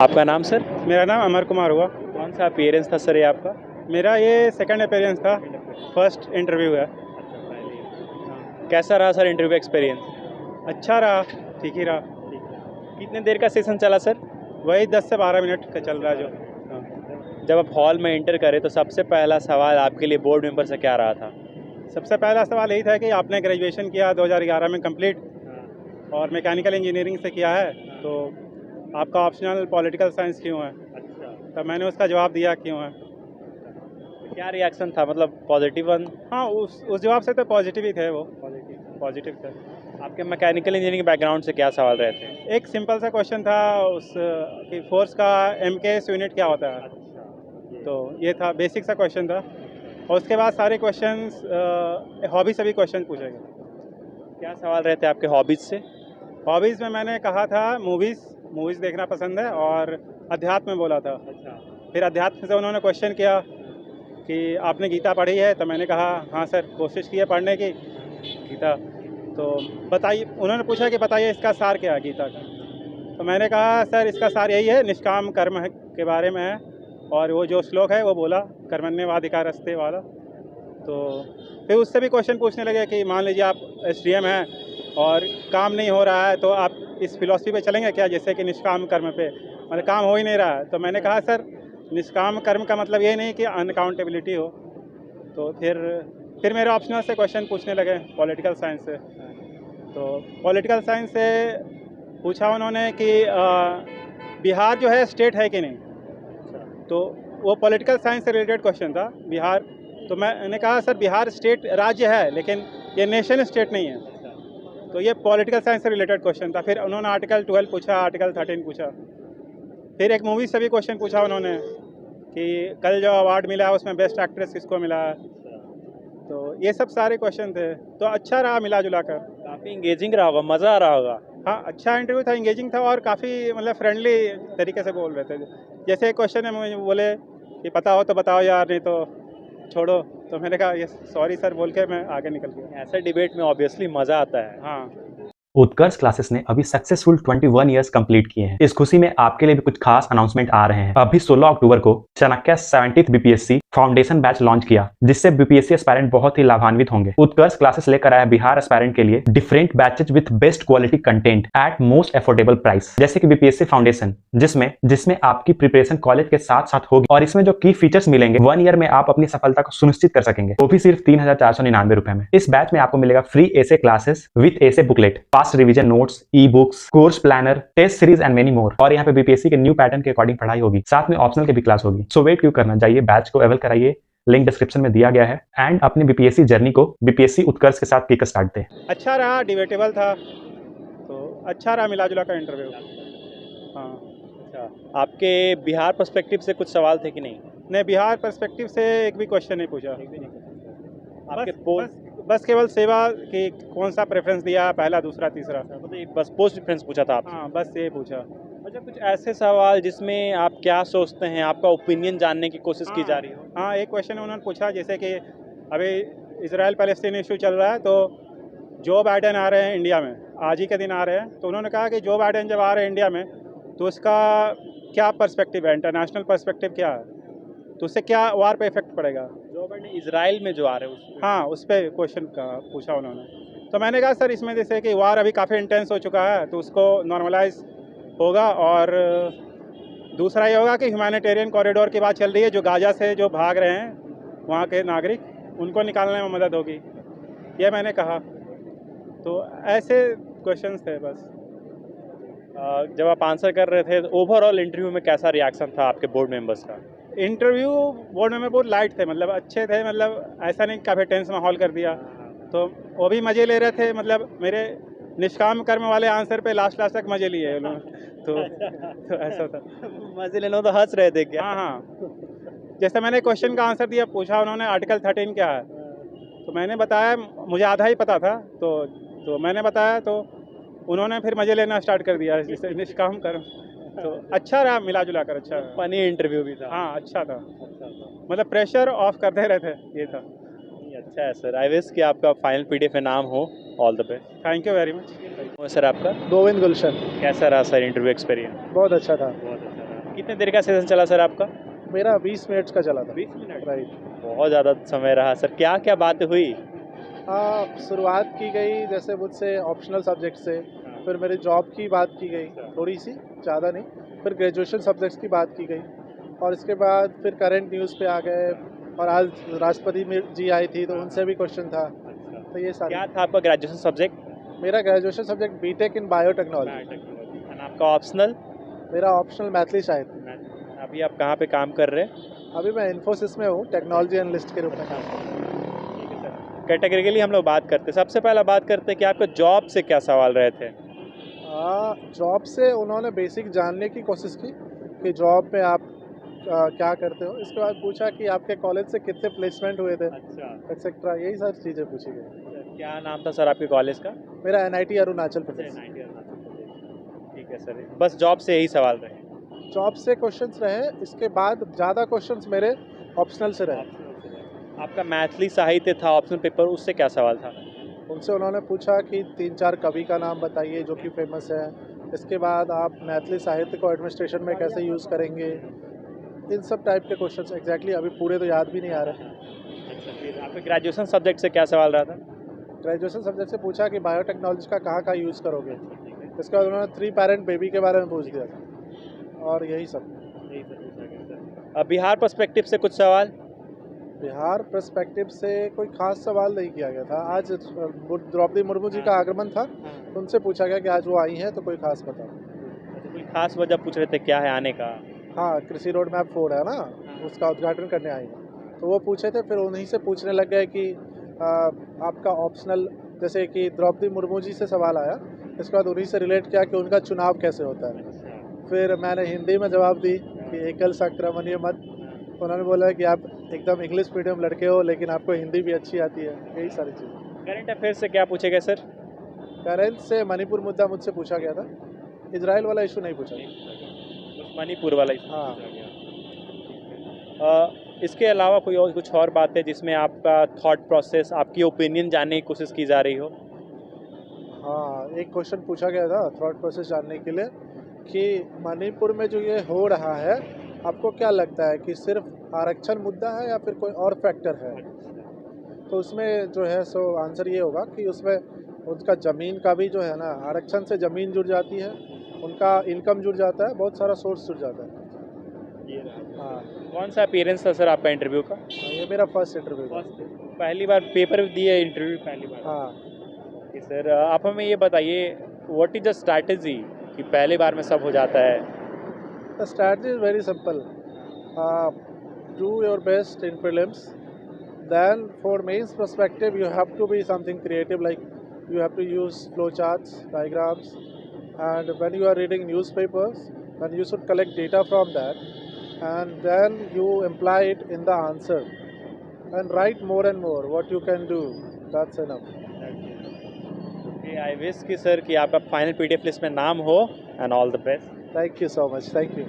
आपका नाम सर? मेरा नाम अमर कुमार हुआ। कौन सा अपीयरेंस था सर ये आपका? मेरा ये सेकंड अपीयरेंस था, फर्स्ट इंटरव्यू है। कैसा रहा सर इंटरव्यू एक्सपीरियंस? अच्छा रहा, ठीक ही रहा। कितने देर का सेशन चला सर? वही 10 से 12 मिनट का चल रहा है जो। जब आप हॉल में एंटर करे तो सबसे पहला सवाल आपके लिए बोर्ड मेंबर से क्या रहा था? सबसे पहला सवाल यही था कि आपने ग्रेजुएशन किया 2011 में कंप्लीट और मैकेनिकल इंजीनियरिंग से किया है, तो आपका ऑप्शनल पॉलिटिकल साइंस क्यों है? तब मैंने उसका जवाब दिया क्यों है। क्या रिएक्शन था, मतलब पॉजिटिव वन? हाँ, उस जवाब से तो पॉजिटिव ही थे, वो पॉजिटिव थे। आपके मैकेनिकल इंजीनियरिंग बैकग्राउंड से क्या सवाल रहे थे? एक सिंपल सा क्वेश्चन था उस कि फोर्स का MKS यूनिट क्या होता है, तो ये था, बेसिक सा क्वेश्चन था। और उसके बाद सारे क्वेश्चंस हॉबी से भी क्वेश्चन पूछे गए। क्या सवाल रहे थे आपके हॉबीज़ से? हॉबीज़ में मैंने कहा था मूवीज़ देखना पसंद है, और अध्यात्म में बोला था। फिर अध्यात्म से उन्होंने क्वेश्चन किया कि आपने गीता पढ़ी है, तो मैंने कहा हाँ सर, कोशिश की है पढ़ने की गीता। तो बताइए, उन्होंने पूछा कि बताइए इसका सार क्या है गीता का। तो मैंने कहा सर इसका सार यही है, निष्काम कर्म के बारे में है, और वो जो श्लोक है वो बोला कर्मण्येवाधिकारस्ते वाला। तो फिर उससे भी क्वेश्चन पूछने लगे कि मान लीजिए आप SDM हैं और काम नहीं हो रहा है, तो आप इस फिलॉसफी पे चलेंगे क्या, जैसे कि निष्काम कर्म पे, मतलब काम हो ही नहीं रहा है। तो मैंने कहा सर निष्काम कर्म का मतलब ये नहीं कि अनअकाउंटेबिलिटी हो। तो फिर मेरे ऑप्शनल से क्वेश्चन पूछने लगे पॉलिटिकल साइंस से। तो पॉलिटिकल साइंस से पूछा उन्होंने कि बिहार जो है स्टेट है कि नहीं, तो वो पॉलिटिकल साइंस से रिलेटेड क्वेश्चन था बिहार। तो मैंने कहा सर बिहार स्टेट राज्य है, लेकिन ये नेशन स्टेट नहीं है। तो ये पॉलिटिकल साइंस से रिलेटेड क्वेश्चन था। फिर उन्होंने आर्टिकल 12 पूछा, आर्टिकल 13 पूछा। फिर एक मूवी से भी क्वेश्चन पूछा उन्होंने कि कल जो अवार्ड मिला है उसमें बेस्ट एक्ट्रेस किसको मिला है। तो ये सब सारे क्वेश्चन थे, तो अच्छा रहा मिला जुला कर। काफ़ी इंगेजिंग रहा होगा, मज़ा आ रहा होगा। हाँ, अच्छा इंटरव्यू था, इंगेजिंग था, और काफ़ी मतलब फ्रेंडली तरीके से बोल रहे थे। जैसे एक क्वेश्चन है, मुझे बोले कि पता हो तो बताओ यार, नहीं तो छोड़ो। तो मैंने कहा ये सॉरी सर बोल के मैं आगे निकल गया। ऐसे डिबेट में ऑब्वियसली मज़ा आता है। हाँ। उत्कर्ष क्लासेस ने अभी सक्सेसफुल 21 इयर्स कंप्लीट किए हैं। इस खुशी में आपके लिए भी कुछ खास अनाउंसमेंट आ रहे हैं। अभी 16 अक्टूबर को Chanakya 70th BPSC foundation batch launch किया, जिससे BPSC एस्पायरेंट बहुत ही लाभान्वित होंगे। उत्कर्ष क्लासेस लेकर आया बिहार एस्पायरेंट के लिए different batches with best quality content at most affordable price, जैसे कि BPSC फाउंडेशन, जिसमें आपकी प्रिपरेशन कॉलेज के साथ साथ होगी, और इसमें जो की फीचर्स मिलेंगे 1 ईयर में आप अपनी सफलता को सुनिश्चित कर सकेंगे, वो भी सिर्फ 3499 रुपए में। इस बैच में आपको मिलेगा free essay classes with essay booklet, fast revision notes, e books, course planner, test series and many more. और यहाँ पे BPSC के न्यू पैटर्न के अकॉर्डिंग पढ़ाई होगी, साथ में ऑप्शनल की भी क्लास होगी। सो वेट क्यों करना, जाइए बैच को अवेल कराइए, लिंक डिस्क्रिप्शन में दिया गया है, एंड अपनी BPSC जर्नी को BPSC उत्कर्ष के साथ किक स्टार्ट दे। अच्छा रहा, डिबेटेबल था, तो अच्छा रहा मिला जुला का इंटरव्यू। हाँ। अच्छा, आपके बिहार पर्सपेक्टिव से कुछ सवाल थे कि नहीं? नहीं, बिहार पर्सपेक्टिव से एक भी क्वेश्चन नहीं पूछा। आपके बस केवल सेवा कि कौन सा प्रेफरेंस दिया, पहला दूसरा तीसरा। मतलब बस पोस्ट डिफरेंस पूछा था आपसे? हाँ, बस ये पूछा। अच्छा, कुछ ऐसे सवाल जिसमें आप क्या सोचते हैं, आपका ओपिनियन जानने की कोशिश की जा रही हो? हाँ, एक क्वेश्चन उन्होंने पूछा, जैसे कि अभी इजराइल पैलेस्टीन इशू चल रहा है, तो जो बाइडेन आ रहे हैं इंडिया में, आज ही के दिन आ रहे हैं, तो उन्होंने कहा कि जो बाइडेन जब आ रहे हैं इंडिया में, तो उसका क्या पर्सपेक्टिव है, इंटरनेशनल पर्सपेक्टिव क्या है, तो उससे क्या वार पे इफेक्ट पड़ेगा। जो बाइडेन इजराइल में जो आ रहे हैं हाँ, उस पर क्वेश्चन का पूछा उन्होंने। तो मैंने कहा सर इसमें जैसे कि वार अभी काफ़ी इंटेंस हो चुका है, तो उसको नॉर्मलाइज होगा, और दूसरा ये होगा कि ह्यूमैनिटेरियन कॉरिडोर की बात चल रही है, जो गाजा से जो भाग रहे हैं वहाँ के नागरिक, उनको निकालने में मदद होगी, ये मैंने कहा। तो ऐसे क्वेश्चंस थे बस। जब आप आंसर कर रहे थे, ओवरऑल इंटरव्यू में कैसा रिएक्शन था आपके बोर्ड मेंबर्स का? इंटरव्यू बोर्ड में बहुत लाइट थे, मतलब अच्छे थे, मतलब ऐसा नहीं काफ़ी टेंस माहौल कर दिया, तो वो भी मज़े ले रहे थे। मतलब मेरे निष्काम कर्म वाले आंसर पे लास्ट तक मज़े लिए उन्होंने। तो ऐसा था। मजे लेना तो हंस रहे थे क्या? हाँ हाँ, जैसे मैंने क्वेश्चन का आंसर दिया, पूछा उन्होंने आर्टिकल 13 क्या है, तो मैंने बताया, मुझे आधा ही पता था, तो मैंने बताया, तो उन्होंने फिर मज़े लेना स्टार्ट कर दिया, जैसे निष्काम कर्म। तो अच्छा रहा मिला जुला कर, अच्छा रहा। फनी इंटरव्यू भी था? हाँ, अच्छा था, मतलब प्रेशर ऑफ करते रहे थे, ये था। अच्छा है सर, आई विश कि आपका फाइनल PDF में नाम हो। All the best. Thank you very much. Sir आपका? गोविंद गुलशन। कैसा रहा सर इंटरव्यू एक्सपीरियंस? बहुत अच्छा था। बहुत अच्छा रहा। कितने देर का सेशन चला सर आपका? मेरा 20 मिनट्स का चला था। 20 मिनट। राइट। बहुत ज़्यादा समय रहा सर। क्या क्या बातें हुई? शुरुआत की गई जैसे मुझसे ऑप्शनल सब्जेक्ट से, फिर मेरी जॉब की बात की गई थोड़ी सी, ज़्यादा नहीं, फिर ग्रेजुएशन सब्जेक्ट्स की बात की गई और इसके बाद फिर करंट न्यूज़ पे आ गए और आज राष्ट्रपति जी आई थी तो उनसे भी क्वेश्चन था। तो ये सारे क्या था आपका ग्रेजुएशन सब्जेक्ट? मेरा graduation subject BTech in biotechnology. And आपका ऑप्शनल? मेरा ऑप्शनल मैथिली साहित्य। अभी आप कहाँ पे काम कर रहे हैं? अभी मैं इन्फोसिस में हूँ, टेक्नोलॉजी एनालिस्ट के रूप में काम कर रहा कैटेगरिकली हम लोग बात करते हैं। सबसे पहला बात करते हैं कि आपको जॉब से क्या सवाल रहे थे? हूँ। जॉब से उन्होंने बेसिक जानने की कोशिश की कि जॉब में आप क्या करते हो। इसके बाद पूछा कि आपके कॉलेज से कितने प्लेसमेंट हुए थे अच्छा। एक्सेट्रा, यही सारी चीज़ें पूछी गई। क्या नाम था सर आपके कॉलेज का? मेरा NIT अरुणाचल प्रदेश। ठीक है सर, बस जॉब से यही सवाल रहे? जॉब से क्वेश्चंस रहे, इसके बाद ज़्यादा क्वेश्चंस मेरे ऑप्शनल से रहे। आपका मैथिली साहित्य था ऑप्शनल पेपर, उससे क्या सवाल था? उनसे उन्होंने पूछा कि 3-4 कवि का नाम बताइए जो कि फेमस है। इसके बाद आप मैथिली साहित्य को एडमिनिस्ट्रेशन में कैसे यूज़ करेंगे, इन सब टाइप के क्वेश्चंस। एग्जैक्टली अभी पूरे तो याद भी नहीं आ रहे। अच्छा, फिर आपके ग्रेजुएशन सब्जेक्ट से क्या सवाल रहा था? ग्रेजुएशन सब्जेक्ट से पूछा कि बायोटेक्नोलॉजी का कहाँ यूज़ करोगे। इसके बाद उन्होंने 3 पेरेंट बेबी के बारे में पूछ दिया था और यही सब। अब बिहार पर्सपेक्टिव से कुछ सवाल? बिहार पर्सपेक्टिव से कोई खास सवाल नहीं किया गया था। आज द्रौपदी मुर्मू जी का आगमन था, उनसे पूछा गया कि आज वो आई हैं तो कोई खास बताओ। कोई खास वजह पूछ रहे थे क्या है आने का? हाँ, कृषि रोड मैप 4 है ना, उसका उद्घाटन करने आई हैं तो वो पूछे थे। फिर उन्हीं से पूछने लग गए कि आपका ऑप्शनल, जैसे कि द्रौपदी मुर्मू जी से सवाल आया, इसके बाद उन्हीं से रिलेट किया कि उनका चुनाव कैसे होता है। फिर मैंने हिंदी में जवाब दी कि एकल संक्रमणीय मत। उन्होंने बोला कि आप एकदम इंग्लिश मीडियम लड़के हो लेकिन आपको हिंदी भी अच्छी आती है, यही सारी चीज़ें। करंट अफेयर से क्या पूछे गए सर? करेंट से मणिपुर मुद्दा मुझसे पूछा गया था, इजराइल वाला इशू नहीं पूछा। मणिपुर वाला ही हाँ। पूछा गया। इसके अलावा कोई और कुछ और बात है जिसमें आपका थॉट प्रोसेस, आपकी ओपिनियन जानने की कोशिश की जा रही हो? हाँ, एक क्वेश्चन पूछा गया था थॉट प्रोसेस जानने के लिए कि मणिपुर में जो ये हो रहा है, आपको क्या लगता है कि सिर्फ आरक्षण मुद्दा है या फिर कोई और फैक्टर है। तो उसमें जो है सो आंसर ये होगा कि उसमें उनका ज़मीन का भी जो है ना, आरक्षण से ज़मीन जुड़ जाती है, उनका इनकम जुड़ जाता है, बहुत सारा सोर्स जुड़ जाता है। हाँ। कौन सा अपीयरेंस था सर आपका इंटरव्यू का? ये मेरा फर्स्ट इंटरव्यू था। पहली बार पेपर दिए, इंटरव्यू पहली बार? हाँ। ओके सर, आप हमें ये बताइए व्हाट इज द स्ट्रैटेजी कि पहली बार में सब हो जाता है? The strategy is very simple. Do your best in prelims. Then for mains perspective, you have to be something creative, like you have to use flowcharts, diagrams, and when you are reading newspapers, then you should collect data from that, and then you imply it in the answer, and write more and more what you can do. That's enough. I wish कि sir कि आपका final PDF list में नाम हो and all the best. Thank you so much. Thank you.